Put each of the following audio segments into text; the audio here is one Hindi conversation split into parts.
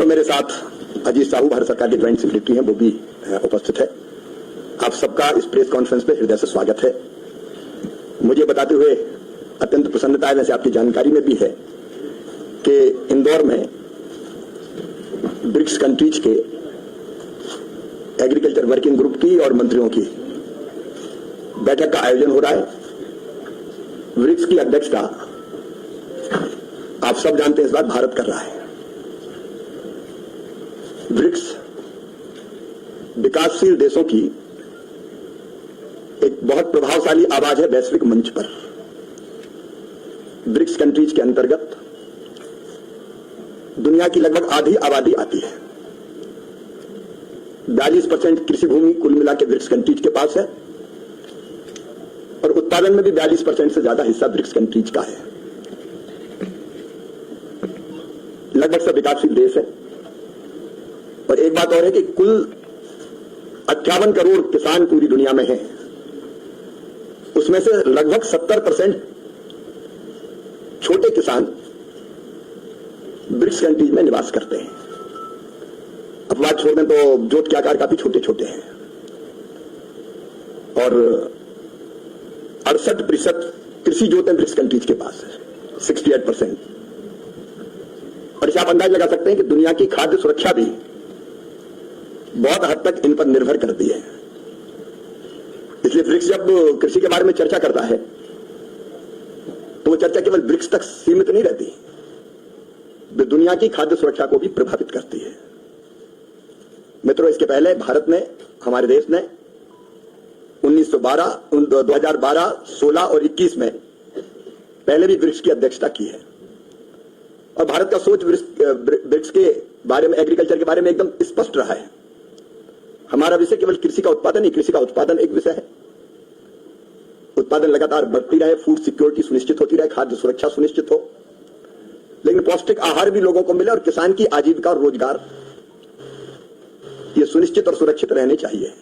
तो मेरे साथ अजीत साहू भारत सरकार के ज्वाइंट सेक्रेटरी हैं, वो भी उपस्थित है। आप सबका इस प्रेस कॉन्फ्रेंस पे हृदय से स्वागत है। मुझे बताते हुए अत्यंत प्रसन्नता है, वैसे आपकी जानकारी में भी है, कि इंदौर में ब्रिक्स कंट्रीज के एग्रीकल्चर वर्किंग ग्रुप की और मंत्रियों की बैठक का आयोजन हो रहा है। ब्रिक्स की अध्यक्षता आप सब जानते हैं इस बार भारत कर रहा है। ब्रिक्स विकासशील देशों की एक बहुत प्रभावशाली आवाज है वैश्विक मंच पर। ब्रिक्स कंट्रीज के अंतर्गत दुनिया की लगभग आधी आबादी आती है। 42% कृषि भूमि कुल मिला के ब्रिक्स कंट्रीज के पास है और उत्पादन में भी 42% से ज्यादा हिस्सा ब्रिक्स कंट्रीज का है। लगभग सब विकासशील देश है। और एक बात और है कि कुल 58 करोड़ किसान पूरी दुनिया में हैं। उसमें से लगभग 70% छोटे किसान ब्रिक्स कंट्रीज में निवास करते हैं। अपवाद छोड़ दें तो जोत के आकार काफी छोटे छोटे हैं। और 68% कृषि जोतें ब्रिक्स कंट्रीज के पास है, 68%। और इसे आप अंदाज लगा सकते हैं कि दुनिया की खाद्य सुरक्षा भी बहुत हद तक इन पर निर्भर करती है। इसलिए ब्रिक्स जब कृषि के बारे में चर्चा करता है तो वो चर्चा केवल ब्रिक्स तक सीमित नहीं रहती, वे दुनिया की खाद्य सुरक्षा को भी प्रभावित करती है। मित्रों, इसके पहले भारत ने, हमारे देश ने 2012, 16 और 21 में पहले भी ब्रिक्स की अध्यक्षता की है। और भारत का सोच ब्रिक्स के बारे में, एग्रीकल्चर के बारे में एकदम स्पष्ट रहा है। हमारा विषय केवल कृषि का उत्पादन नहीं, कृषि का उत्पादन एक विषय है। उत्पादन लगातार बढ़ती रहे, फूड सिक्योरिटी सुनिश्चित होती रहे, खाद्य सुरक्षा सुनिश्चित हो, लेकिन पौष्टिक आहार भी लोगों को मिले और किसान की आजीविका और रोजगार ये सुनिश्चित और सुरक्षित रहने चाहिए।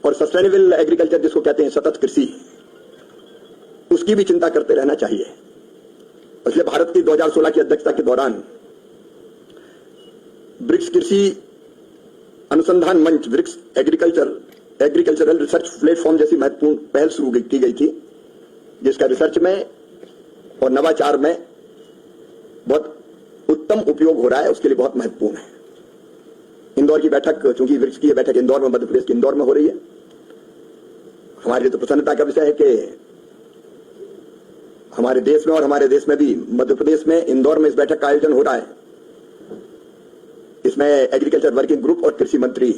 और सस्टेनेबल एग्रीकल्चर जिसको कहते हैं, सतत कृषि, उसकी भी चिंता करते रहना चाहिए। इसलिए भारत की 2016 की अध्यक्षता के दौरान ब्रिक्स कृषि अनुसंधान मंच, ब्रिक्स एग्रीकल्चरल रिसर्च प्लेटफॉर्म जैसी महत्वपूर्ण पहल शुरू की गई थी, जिसका रिसर्च में और नवाचार में बहुत उत्तम उपयोग हो रहा है। उसके लिए बहुत महत्वपूर्ण है। इंदौर की बैठक, चूंकि ब्रिक्स की बैठक इंदौर में, मध्य प्रदेश के इंदौर में हो रही है, हमारे लिए तो प्रसन्नता का विषय है कि हमारे देश में और हमारे देश में भी, मध्य प्रदेश में इंदौर में इस बैठक का आयोजन हो रहा है। इसमें एग्रीकल्चर वर्किंग ग्रुप और कृषि मंत्री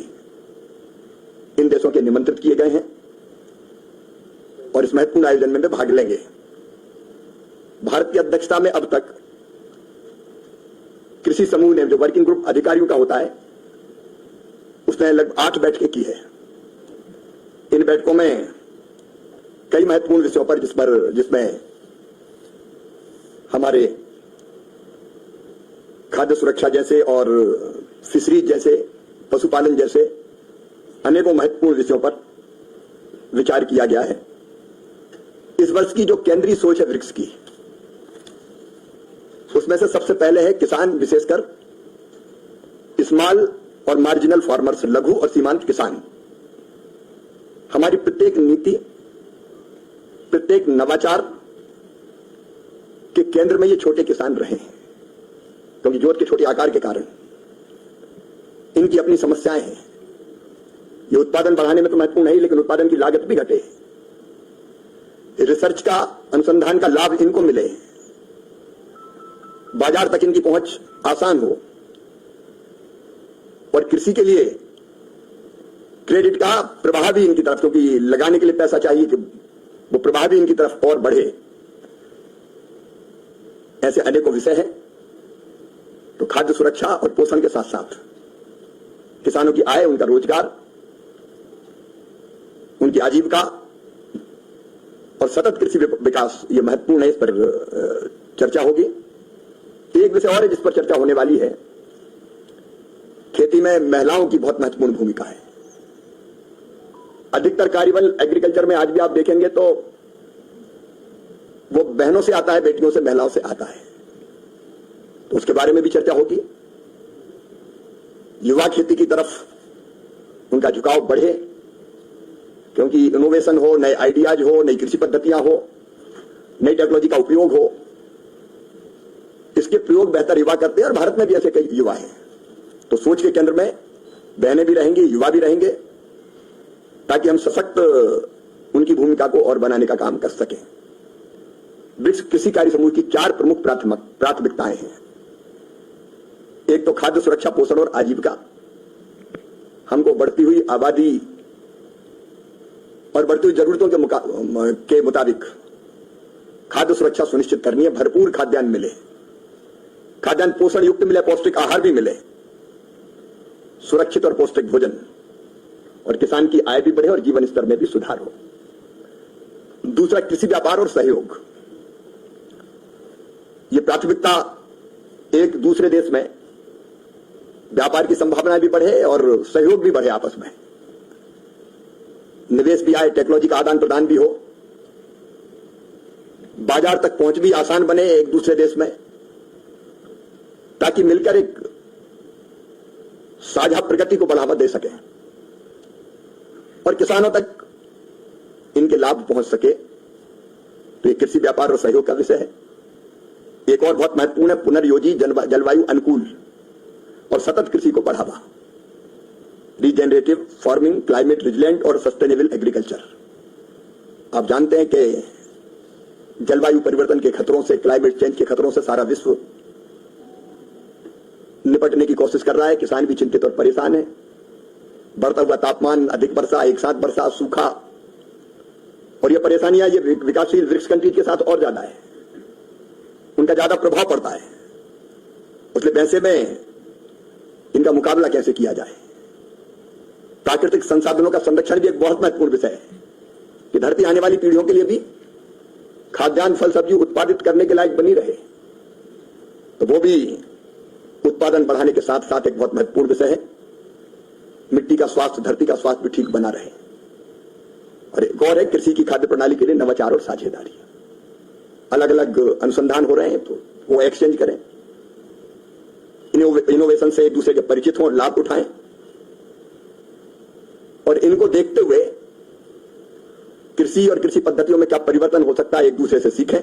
इन देशों के निमंत्रित किए गए हैं और इस महत्वपूर्ण आयोजन में वे भाग लेंगे। भारत की अध्यक्षता में अब तक कृषि समूह ने, जो वर्किंग ग्रुप अधिकारियों का होता है, उसने लगभग 8 बैठकें की है। इन बैठकों में कई महत्वपूर्ण विषयों पर, जिसमें हमारे खाद्य सुरक्षा जैसे और फिशरीज जैसे, पशुपालन जैसे अनेकों महत्वपूर्ण विषयों पर विचार किया गया है। इस वर्ष की जो केंद्रीय सोच है ब्रिक्स की, उसमें से सबसे पहले है किसान, विशेषकर स्मॉल और मार्जिनल फार्मर्स, लघु और सीमांत किसान। हमारी प्रत्येक नीति, प्रत्येक नवाचार के केंद्र में ये छोटे किसान रहे हैं, क्योंकि जोत के छोटे आकार के कारण इनकी अपनी समस्याएं हैं। ये उत्पादन बढ़ाने में तो महत्वपूर्ण है, लेकिन उत्पादन की लागत भी घटे, रिसर्च का, अनुसंधान का लाभ इनको मिले, बाजार तक इनकी पहुंच आसान हो, और कृषि के लिए क्रेडिट का प्रवाह भी इनकी तरफ, क्योंकि लगाने के लिए पैसा चाहिए, कि वो प्रवाह भी इनकी तरफ और बढ़े। ऐसे अनेकों विषय हैं। तो खाद्य सुरक्षा और पोषण के साथ साथ किसानों की आय, उनका रोजगार, उनकी आजीविका और सतत कृषि विकास, ये महत्वपूर्ण है। इस पर चर्चा होगी। एक विषय और है जिस पर चर्चा होने वाली है, खेती में महिलाओं की बहुत महत्वपूर्ण भूमिका है। अधिकतर कार्यबल एग्रीकल्चर में आज भी आप देखेंगे तो वो बहनों से आता है, बेटियों से, महिलाओं से आता है। तो उसके बारे में भी चर्चा होगी। युवा खेती की तरफ उनका झुकाव बढ़े, क्योंकि इनोवेशन हो, नए आइडियाज हो, नई कृषि पद्धतियां हो, नई टेक्नोलॉजी का उपयोग हो, इसके प्रयोग बेहतर युवा करते हैं और भारत में भी ऐसे कई युवा हैं। तो सोच के केंद्र में बहनें भी रहेंगी, युवा भी रहेंगे, ताकि हम सशक्त उनकी भूमिका को और बनाने का काम कर सकें। ब्रिक्स कृषि कार्य समूह की 4 प्रमुख प्राथमिकताएं हैं। एक तो खाद्य सुरक्षा, पोषण और आजीविका। हमको बढ़ती हुई आबादी और बढ़ती हुई जरूरतों के मुताबिक खाद्य सुरक्षा सुनिश्चित करनी है। भरपूर खाद्यान्न मिले, खाद्यान्न पोषण युक्त मिले, पौष्टिक आहार भी मिले, सुरक्षित और पौष्टिक भोजन, और किसान की आय भी बढ़े और जीवन स्तर में भी सुधार हो। दूसरा, कृषि व्यापार और सहयोग। ये प्राथमिकता एक दूसरे देश में व्यापार की संभावनाएं भी बढ़े और सहयोग भी बढ़े, आपस में निवेश भी आए, टेक्नोलॉजी का आदान प्रदान भी हो, बाजार तक पहुंच भी आसान बने एक दूसरे देश में, ताकि मिलकर एक साझा प्रगति को बढ़ावा दे सके और किसानों तक इनके लाभ पहुंच सके। तो ये कृषि व्यापार और सहयोग का विषय है। एक और बहुत महत्वपूर्ण है पुनर्योजी, जलवायु अनुकूल और सतत कृषि को बढ़ावा। रीजेनरेटिव फार्मिंग, क्लाइमेट रेजिलेंट और सस्टेनेबल एग्रीकल्चर। आप जानते हैं कि जलवायु परिवर्तन के खतरों से, क्लाइमेट चेंज के खतरों से सारा विश्व निपटने की कोशिश कर रहा है। किसान भी चिंतित और परेशान है। बढ़ता हुआ तापमान, अधिक वर्षा, एक साथ वर्षा, सूखा, और ये परेशानियां ये विकासशील ब्रिक्स कंट्रीज के साथ और ज्यादा है, उनका ज्यादा प्रभाव पड़ता है। इसलिए ऐसे में इनका मुकाबला कैसे किया जाए। प्राकृतिक संसाधनों का संरक्षण भी एक बहुत महत्वपूर्ण विषय है कि धरती आने वाली पीढ़ियों के लिए भी खाद्यान्न, फल सब्जी उत्पादित करने के लायक बनी रहे। तो वो भी उत्पादन बढ़ाने के साथ साथ एक बहुत महत्वपूर्ण विषय है। मिट्टी का स्वास्थ्य, धरती का स्वास्थ्य भी ठीक बना रहे। और एक और है कृषि की खाद्य प्रणाली के लिए नवाचार और साझेदारी। अलग अलग अनुसंधान हो रहे हैं, तो वो एक्सचेंज करें, इनोवेशन से एक दूसरे के परिचित हों, लाभ उठाएं, और इनको देखते हुए कृषि और कृषि पद्धतियों में क्या परिवर्तन हो सकता है एक दूसरे से सीखें,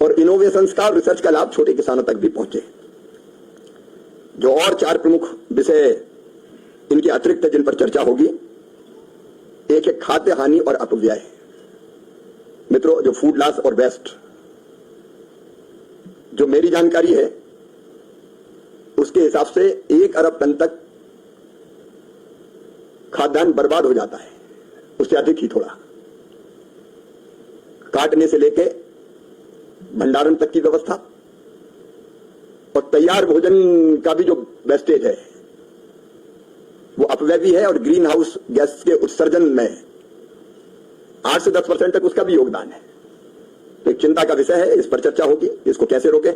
और इनोवेशंस का, रिसर्च का लाभ छोटे किसानों तक भी पहुंचे। जो और 4 प्रमुख विषय इनके अतिरिक्त जिन पर चर्चा होगी, एक है खाद्य हानि और अपव्यय। मित्रों, जो फूड लॉस और वेस्ट, जो मेरी जानकारी है उसके हिसाब से 1 अरब टन तक खाद्यान्न बर्बाद हो जाता है, उससे अधिक ही थोड़ा। काटने से लेके भंडारण तक की व्यवस्था और तैयार भोजन का भी जो वेस्टेज है वो अपव्यय भी है, और ग्रीन हाउस गैस के उत्सर्जन में 8 से 10% तक उसका भी योगदान है। तो एक चिंता का विषय है, इस पर चर्चा होगी, इसको कैसे रोकें।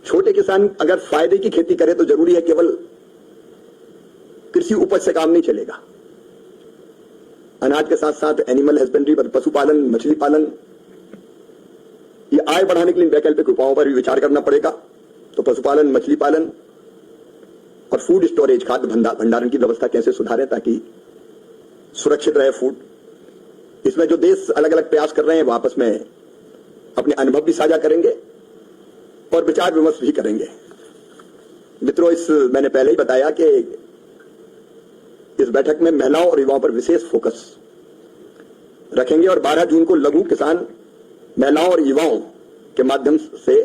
छोटे किसान अगर फायदे की खेती करे तो जरूरी है केवल कृषि उपज से काम नहीं चलेगा। अनाज के साथ साथ एनिमल हस्बेंड्री, पशुपालन, मछली पालन, ये आय बढ़ाने के लिए वैकल्पिक उपायों पर भी विचार करना पड़ेगा। तो पशुपालन, मछली पालन और फूड स्टोरेज, खाद्य भंडारण की व्यवस्था कैसे सुधारें ताकि सुरक्षित रहे फूड। इसमें जो देश अलग अलग प्रयास कर रहे हैं वो आपस में अपने अनुभव भी साझा करेंगे और विचार विमर्श भी करेंगे। मित्रों, मैंने पहले ही बताया कि इस बैठक में महिलाओं और युवाओं पर विशेष फोकस रखेंगे और 12 जून को लघु किसान, महिलाओं और युवाओं के माध्यम से,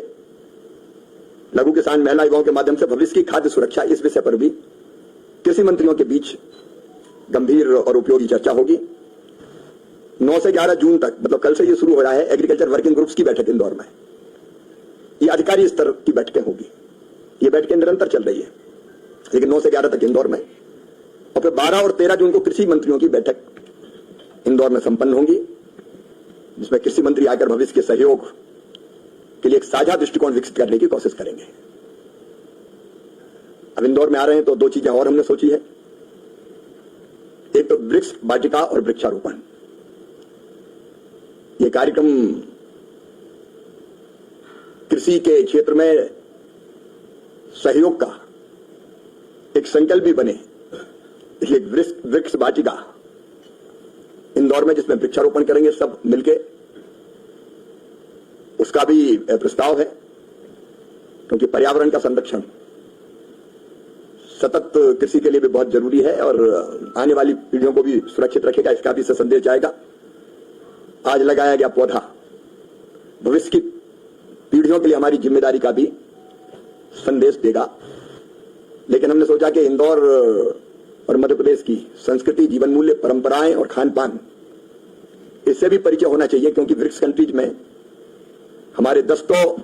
लघु किसान, महिला, युवाओं के माध्यम से भविष्य की खाद्य सुरक्षा, इस विषय पर भी कृषि मंत्रियों के बीच गंभीर और उपयोगी चर्चा होगी। 9 से 11 जून तक, मतलब कल से ये शुरू हो रहा है, एग्रीकल्चर वर्किंग ग्रुप्स की बैठक इंदौर में। ये अधिकारी स्तर की बैठकें होगी। ये बैठकें निरंतर चल रही है, लेकिन 9 से 11 तक इंदौर में, और फिर 12 और 13 जून को कृषि मंत्रियों की बैठक इंदौर में संपन्न होंगी, जिसमें कृषि मंत्री आकर भविष्य के सहयोग के लिए एक साझा दृष्टिकोण विकसित करने की कोशिश करेंगे। अब इंदौर में आ रहे हैं तो 2 चीजें और हमने सोची है। एक तो वृक्ष वाटिका और वृक्षारोपण। ये कार्यक्रम कृषि के क्षेत्र में सहयोग का एक संकल्प भी बने, इसलिए वृक्ष वाटिका इंदौर में जिसमें वृक्षारोपण करेंगे सब मिलके, उसका भी प्रस्ताव है, क्योंकि पर्यावरण का संरक्षण सतत कृषि के लिए भी बहुत जरूरी है और आने वाली पीढ़ियों को भी सुरक्षित रखेगा, इसका भी संदेश जाएगा। आज लगाया गया पौधा भविष्य की पीढ़ियों के लिए हमारी जिम्मेदारी का भी संदेश देगा। लेकिन हमने सोचा कि इंदौर और मध्य प्रदेश की संस्कृति, जीवन मूल्य, परंपराएं और खान पान, इससे भी परिचय होना चाहिए, क्योंकि ब्रिक्स कंट्रीज में हमारे 10 तो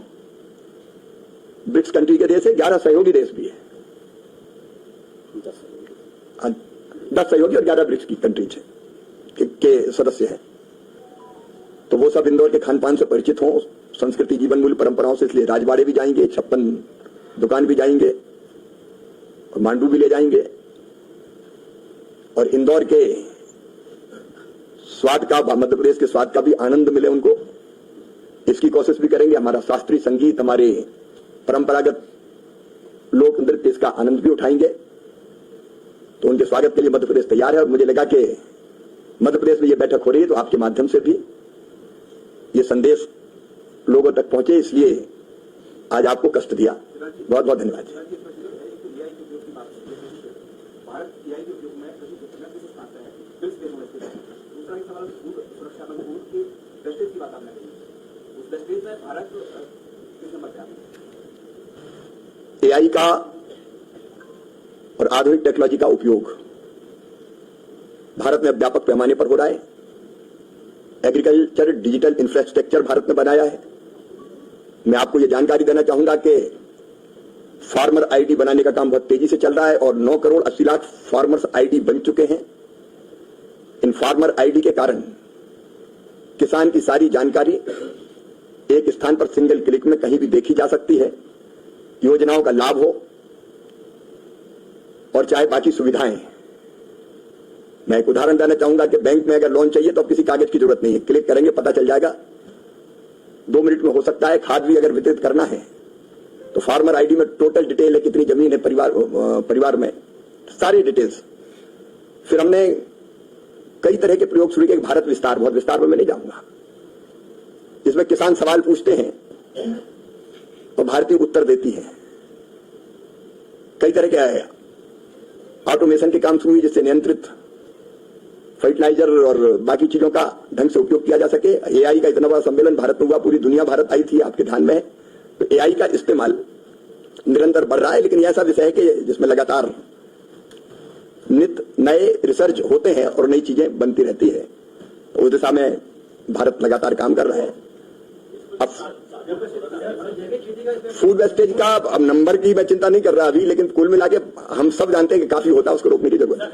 ब्रिक्स कंट्री के देश है, 11 सहयोगी देश भी है, 10 सहयोगी और 11 ब्रिक्स की कंट्रीज के सदस्य हैं। तो वो सब इंदौर के खान पान से परिचित हों, संस्कृति, जीवन मूल्य, परंपराओं से, इसलिए राजवाड़े भी जाएंगे, 56 दुकान भी जाएंगे और मांडू भी ले जाएंगे और इंदौर के स्वाद का, मध्य प्रदेश के स्वाद का भी आनंद मिले उनको, इसकी कोशिश भी करेंगे। हमारा शास्त्रीय संगीत, हमारे परंपरागत लोक नृत्य, इसका आनंद भी उठाएंगे। तो उनके स्वागत के लिए मध्य प्रदेश तैयार है और मुझे लगा कि मध्य प्रदेश में यह बैठक हो रही है तो आपके माध्यम से भी ये संदेश लोगों तक पहुंचे, इसलिए आज आपको कष्ट दिया। बहुत बहुत धन्यवाद। एआई का और आधुनिक टेक्नोलॉजी का उपयोग भारत में अब व्यापक पैमाने पर हो रहा है। एग्रीकल्चर डिजिटल इंफ्रास्ट्रक्चर भारत ने बनाया है। मैं आपको यह जानकारी देना चाहूंगा कि फार्मर आईडी बनाने का काम बहुत तेजी से चल रहा है और 9 करोड़ 80 लाख फार्मर्स आईडी बन चुके हैं। इन फार्मर आईडी के कारण किसान की सारी जानकारी एक स्थान पर सिंगल क्लिक में कहीं भी देखी जा सकती है। योजनाओं का लाभ हो और चाहे बाकी सुविधाएं। मैं एक उदाहरण देना चाहूंगा कि बैंक में अगर लोन चाहिए तो अब किसी कागज की जरूरत नहीं है, क्लिक करेंगे पता चल जाएगा, 2 मिनट में हो सकता है। खाद भी अगर वितरित करना है तो फार्मर आईडी में टोटल डिटेल है, कितनी जमीन है परिवार में, सारी डिटेल्स। फिर हमने कई तरह के प्रयोग शुरू किए। भारत विस्तार, बहुत विस्तार में मैं नहीं जाऊंगा, जिसमें किसान सवाल पूछते हैं तो भारतीय उत्तर देती है। कई तरह के ऑटोमेशन के काम शुरू हुए जिससे नियंत्रित फर्टिलाइजर और बाकी चीजों का ढंग से उपयोग किया जा सके। एआई का इतना बड़ा सम्मेलन भारत में हुआ, पूरी दुनिया भारत आई थी, आपके ध्यान में है। तो एआई का इस्तेमाल निरंतर बढ़ रहा है, लेकिन ऐसा विषय है कि जिसमें लगातार नित्य नए रिसर्च होते हैं और नई चीजें बनती रहती है। तो उस दिशा में भारत लगातार काम कर रहा है। अब फूड वेस्टेज का अब नंबर की मैं चिंता नहीं कर रहा अभी, लेकिन कुल मिला के हम सब जानते हैं कि काफी होता है, उसको रोकने की जरूरत है।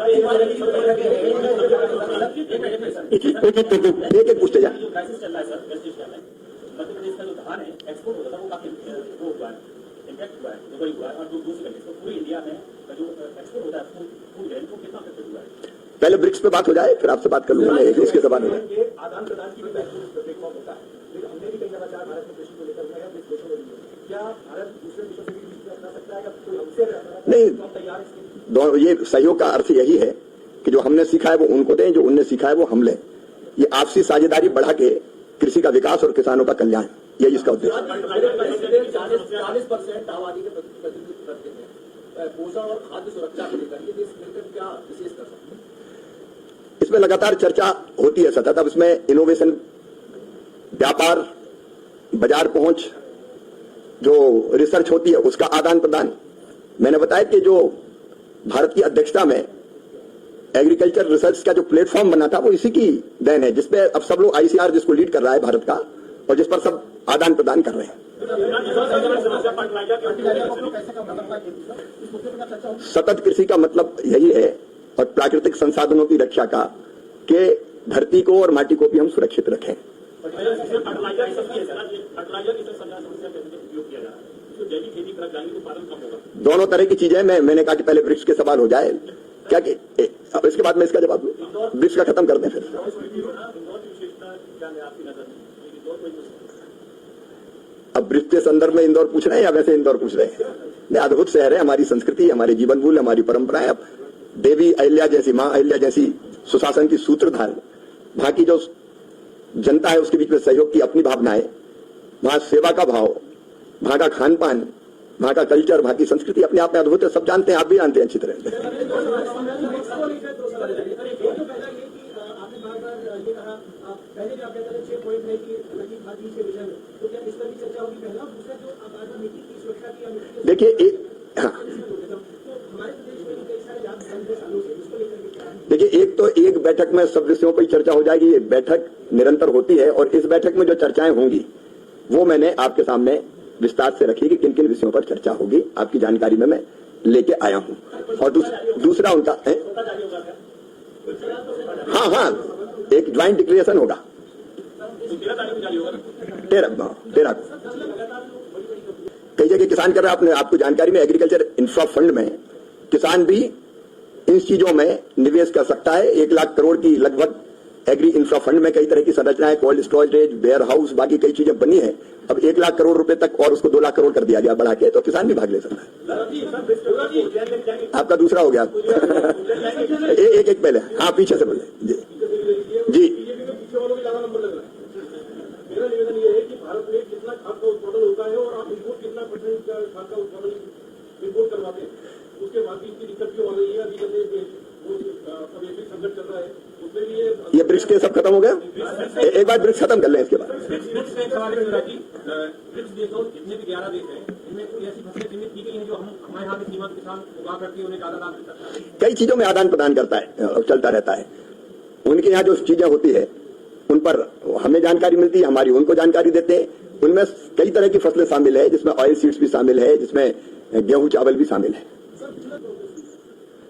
एक एक पूछते जाए। पहले ब्रिक्स पे बात हो जाए, फिर आपसे बात कर लूंगा मैं इसके सवाल में। नहीं, ये सहयोग का अर्थ यही है कि जो हमने सीखा है वो उनको दें, जो उनने सीखा है वो हम लें। ये आपसी साझेदारी बढ़ा के कृषि का विकास और किसानों का कल्याण, यही इसका उद्देश्य है। 40% आबादी के प्रतिनिधित्व करते हैं। पोषण और खाद्य सुरक्षा को लेकर ये देश मिलकर क्या विशेष कर सकते हैं? इसमें लगातार चर्चा होती है सतत। अब इसमें इनोवेशन, व्यापार, बाजार पहुंच, जो रिसर्च होती है उसका आदान प्रदान। मैंने बताया कि जो भारत की अध्यक्षता में एग्रीकल्चर रिसर्च का जो प्लेटफॉर्म बना था वो इसी की देन है, जिसपे अब सब लोग आईसीआर जिसको लीड कर रहा है भारत का, और जिस पर सब आदान प्रदान कर रहे हैं। सतत कृषि का मतलब यही है, और प्राकृतिक संसाधनों की रक्षा का, कि धरती को और माटी को भी हम सुरक्षित रखें। दोनों तरह की चीजें। मैंने कहा कि पहले वृक्ष के सवाल हो जाए क्या, कि अब इसके बाद में इसका जवाब दूं। वृक्ष का खत्म कर दें फिर। अब वृक्ष के संदर्भ में इंदौर पूछ रहे हैं या वैसे इंदौर पूछ रहे हैं? नहीं, अद्भुत शहर है, हमारी संस्कृति, हमारे जीवन मूल्य, हमारी परंपराएं। अब देवी अहिल्या जैसी, मां अहिल्या जैसी सुशासन की सूत्रधार, वहां की जो जनता है उसके बीच में सहयोग की अपनी भावनाएं, वहां सेवा का भाव, वहां का खान पान, वहां का कल्चर, वहां की संस्कृति अपने आप में अद्भुत है। सब जानते हैं, आप भी जानते हैं अच्छी तरह। देखिए एक तो एक बैठक में सब विषयों पर चर्चा हो जाएगी। ये बैठक निरंतर होती है और इस बैठक में जो चर्चाएं होंगी वो मैंने आपके सामने विस्तार से रखी कि किन किन विषयों पर चर्चा होगी, आपकी जानकारी में मैं लेके आया हूं। और दूसरा उनका है, हाँ, एक ज्वाइंट डिक्लेरेशन होगा 13 को। कई जगह किसान कर रहे हैं, आपको जानकारी में एग्रीकल्चर इंफ्रा फंड में किसान भी इन चीजों में निवेश कर सकता है। 1 लाख करोड़ की लगभग एग्री इंफ्रा फंड में कई तरह की संरचनाएं, कोल्ड स्टोरेज, वेयर हाउस, बाकी कई चीजें बनी है। अब 1 लाख करोड़ रुपए तक और उसको 2 लाख करोड़ कर दिया गया बढ़ा के, तो किसान भी भाग ले सकता है। आपका दूसरा हो गया। एक पहले, हाँ, पीछे से बोले जी। मेरा निवेदन ये है कि भारत में कितना खाद का उत्पादन होता है और आप इम्पोर्ट कितना परसेंट खाद का उत्पादन इम्पोर्ट करवाते हैं, उसके बाद भी इतनी दिक्कत क्यों आ रही है? अभी जैसे अब ये संकट चल रहा है, उसमें भी ये ब्रिक्स के सब खत्म हो गया। एक बार ब्रिक्स खत्म कर लें, इसके बाद ब्रिक्स देशों जितने भी 11 देश हैं, इनमें कोई ऐसी फसलें चिन्हित की गई हैं जो हमारे यहाँ के सीमांत किसान उगा करके उन्हें ज्यादा दाम मिलता है? कई चीजों में आदान प्रदान करता है, चलता रहता है। उनके यहाँ जो चीजें होती है उन पर हमें जानकारी मिलती है, हमारी उनको जानकारी देते हैं। उनमें कई तरह की फसलें शामिल है, जिसमें ऑयल सीड्स भी शामिल है, जिसमें गेहूं चावल भी शामिल है।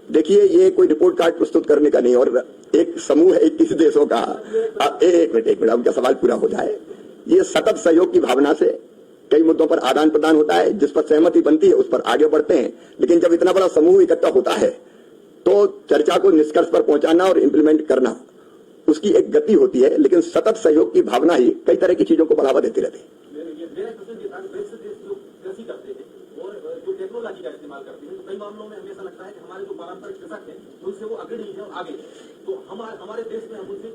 देखिए, ये कोई रिपोर्ट कार्ड प्रस्तुत करने का नहीं, और एक समूह है 21 देशों का। एक मिनट उनका सवाल पूरा हो जाए। ये सतत सहयोग की भावना से कई मुद्दों पर आदान प्रदान होता है, जिस पर सहमति बनती है उस पर आगे बढ़ते हैं। लेकिन जब इतना बड़ा समूह इकट्ठा होता है तो चर्चा को निष्कर्ष पर पहुंचाना और इम्प्लीमेंट करना, उसकी एक गति होती है। लेकिन सतत सहयोग की भावना ही कई तरह की चीजों को बढ़ावा देती रहती है। जो टेक्नोलॉजी का इस्तेमाल करते हैं, तो कई मामलों में हमें ऐसा लगता है कि हमारे जो पारंपरिक कृषक हैं उनसे वो अग्रणी है और आगे। तो हमारे देश में हम उनसे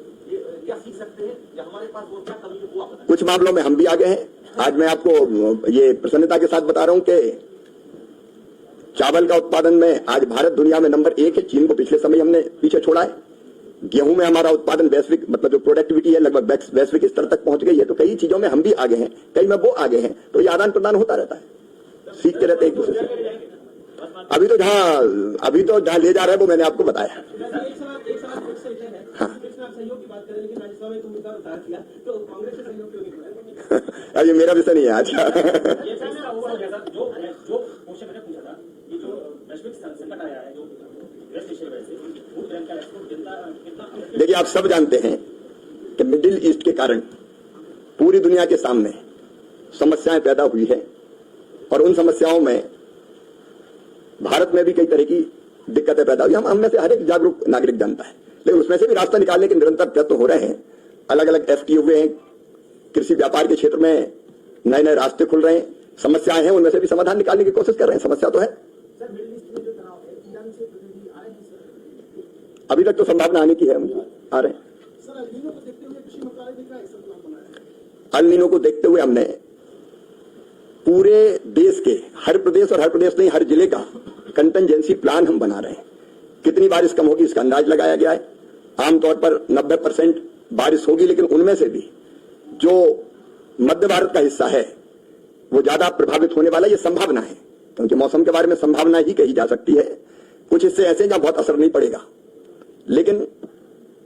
क्या सीख सकते हैं या हमारे पास वो क्या कमी है वो आप बताएं। कुछ मामलों में हम भी आगे हैं। आज मैं आपको ये प्रसन्नता के साथ बता रहा हूं कि चावल का उत्पादन में आज भारत दुनिया में नंबर 1 है। चीन को पिछले समय हमने पीछे छोड़ा है। गेहूं में हमारा उत्पादन वैश्विक, मतलब जो प्रोडक्टिविटी है, लगभग वैश्विक स्तर तक पहुंच गई है। तो कई चीजों में हम भी आगे हैं, कई में वो आगे हैं। तो ये आदान प्रदान होता रहता है, सीखते रहते एक दूसरे से। अभी तो जहां ले जा रहे हैं वो मैंने आपको बताया। हाँ, अरे मेरा विषय नहीं है आज। देखिए, आप सब जानते हैं कि मिडिल ईस्ट के कारण पूरी दुनिया के सामने समस्याएं पैदा हुई है, और उन समस्याओं में भारत में भी कई तरह की दिक्कतें पैदा हुई। हम में से हर एक जागरूक नागरिक जानता है, लेकिन उसमें से भी रास्ता निकालने के निरंतर प्रयत्न हो रहे हैं। अलग अलग FTA हुए हैं, कृषि व्यापार के क्षेत्र में नए नए रास्ते खुल रहे हैं। समस्याएं हैं, उनमें से भी समाधान निकालने की कोशिश कर रहे हैं। समस्या तो है, अभी तक तो संभावना आने की है, आ रहे हैं। अल नीनो को देखते हुए हमने पूरे देश के हर प्रदेश, और हर प्रदेश नहीं, हर जिले का कंटिजेंसी प्लान हम बना रहे हैं। कितनी बारिश कम होगी इसका अंदाज लगाया गया है। आमतौर पर 90% बारिश होगी, लेकिन उनमें से भी जो मध्य भारत का हिस्सा है वो ज्यादा प्रभावित होने वाला, ये संभावना है, क्योंकि मौसम के बारे में संभावना ही कही जा सकती है। कुछ हिस्से ऐसे जहां बहुत असर नहीं पड़ेगा, लेकिन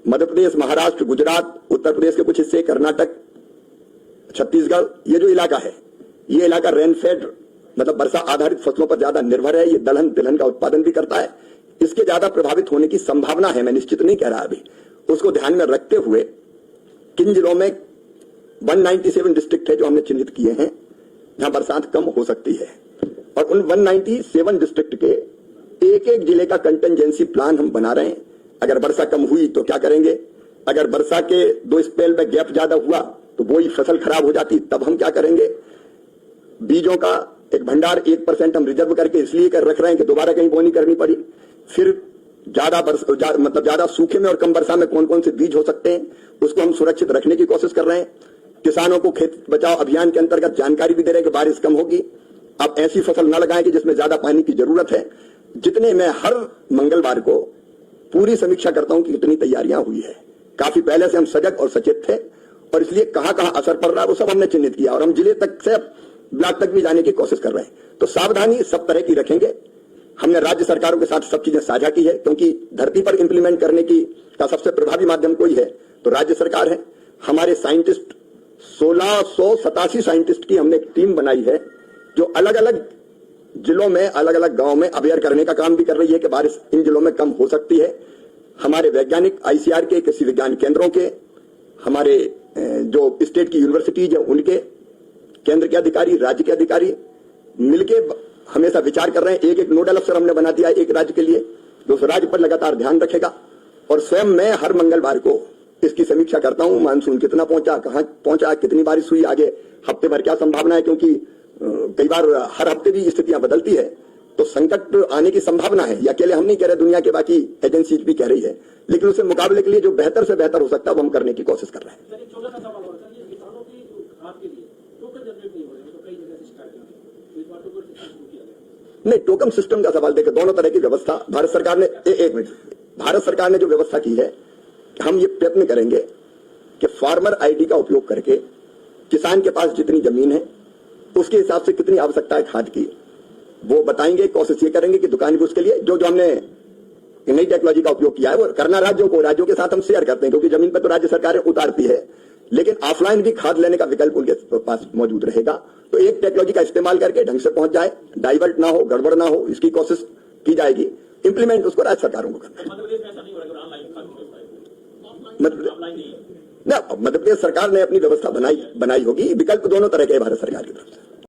मध्य प्रदेश, महाराष्ट्र, गुजरात, उत्तर प्रदेश के कुछ हिस्से, कर्नाटक, छत्तीसगढ़, ये जो इलाका है, ये इलाका रेनफेड, मतलब वर्षा आधारित फसलों पर ज्यादा निर्भर है। ये दलहन तिलहन का उत्पादन भी करता है। इसके ज्यादा प्रभावित होने की संभावना है, मैं निश्चित नहीं कह रहा अभी। उसको ध्यान में रखते हुए किन जिलों में 197 डिस्ट्रिक्ट है जो हमने चिन्हित किए हैं जहां बरसात कम हो सकती है, और उन 197 डिस्ट्रिक्ट के एक एक जिले का कंटिजेंसी प्लान हम बना रहे हैं। अगर वर्षा कम हुई तो क्या करेंगे, अगर वर्षा के 2 स्पेल में गैप ज्यादा हुआ तो वही फसल खराब हो जाती, तब हम क्या करेंगे। बीजों का एक भंडार 1% हम रिजर्व करके इसलिए कर रख रहे हैं कि दोबारा कहीं बोनी करनी पड़ी। फिर ज्यादा सूखे में और कम वर्षा में कौन कौन से बीज हो सकते हैं उसको हम सुरक्षित रखने की कोशिश कर रहे हैं। किसानों को खेत बचाओ अभियान के अंतर्गत जानकारी भी दे रहे हैं कि बारिश कम होगी, अब ऐसी फसल न लगाएं कि जिसमें ज्यादा पानी की जरूरत है। जितने मैं हर मंगलवार को पूरी समीक्षा करता हूं कि कितनी तैयारियां हुई है। काफी पहले से हम सजग और सचेत थे और इसलिए कहां कहां असर पड़ रहा है वो सब हमने चिन्हित किया और हम जिले तक से ब्लॉक तक भी जाने की कोशिश कर रहे हैं। तो सावधानी सब तरह की रखेंगे। हमने राज्य सरकारों के सासाथ सब चीजें साझा की है, क्योंकि धरती पर इंप्लीमेंट करने का सबसे प्रभावी माध्यम कोई है तो राज्य सरकार है। हमारे साइंटिस्ट 1687 साइंटिस्ट की हमने एक टीम बनाई है जो अलग अलग जिलों में अलग अलग गांव में अवेयर करने का काम भी कर रही है कि बारिश इन जिलों में कम हो सकती है। हमारे वैज्ञानिक आईसीआर के, कृषि विज्ञान केंद्रों के, हमारे जो स्टेट की यूनिवर्सिटीज है उनके, केंद्र के अधिकारी, राज्य के अधिकारी मिलके हमेशा विचार कर रहे हैं। एक एक नोडल अफसर हमने बना दिया एक राज्य के लिए जो उस राज्य पर लगातार ध्यान रखेगा। और स्वयं मैं हर मंगलवार को इसकी समीक्षा करता हूं। मानसून कितना पहुंचा, कहां पहुंचा, कितनी बारिश हुई, आगे हफ्ते भर क्या संभावना है, क्योंकि कई बार हर हफ्ते भी स्थितियां बदलती है तो संकट आने की संभावना है। ये अकेले हम नहीं कह रहे, दुनिया के बाकी एजेंसीज भी कह रही है, लेकिन उससे मुकाबले के लिए जो बेहतर से बेहतर हो सकता है वो हम करने की कोशिश कर रहे हैं। सर, एक छोटा सा सवाल और सर, ये किसानों की खाद के लिए टोकन जनरेट नहीं हो रहे हैं तो कई जगह से शिकायत है, तो इस बार टोकन सिस्टम शुरू किया गया। नहीं, टोकन सिस्टम का सवाल देखिए, दोनों तरह की व्यवस्था भारत सरकार ने एक मिनट भारत सरकार ने जो व्यवस्था की है, हम ये प्रयत्न करेंगे कि फार्मर आईडी का उपयोग करके किसान के पास जितनी जमीन है उसके हिसाब से कितनी आवश्यकता है खाद की वो बताएंगे। कोशिश ये करेंगे कि दुकान भी उसके लिए जो जो हमने नई टेक्नोलॉजी का उपयोग किया है वो करना राज्यों के साथ हम शेयर करते हैं, क्योंकि जमीन पर तो राज्य सरकारें उतारती है, लेकिन ऑफलाइन भी खाद लेने का विकल्प उनके पास मौजूद रहेगा। तो एक टेक्नोलॉजी का इस्तेमाल करके ढंग से पहुंच जाए, डाइवर्ट ना हो, गड़बड़ ना हो, इसकी कोशिश की जाएगी। इंप्लीमेंट उसको राज्य सरकारों को करना है। मध्य प्रदेश सरकार ने अपनी व्यवस्था बनाई होगी। विकल्प दोनों तरह के भारत सरकार की तरफ से।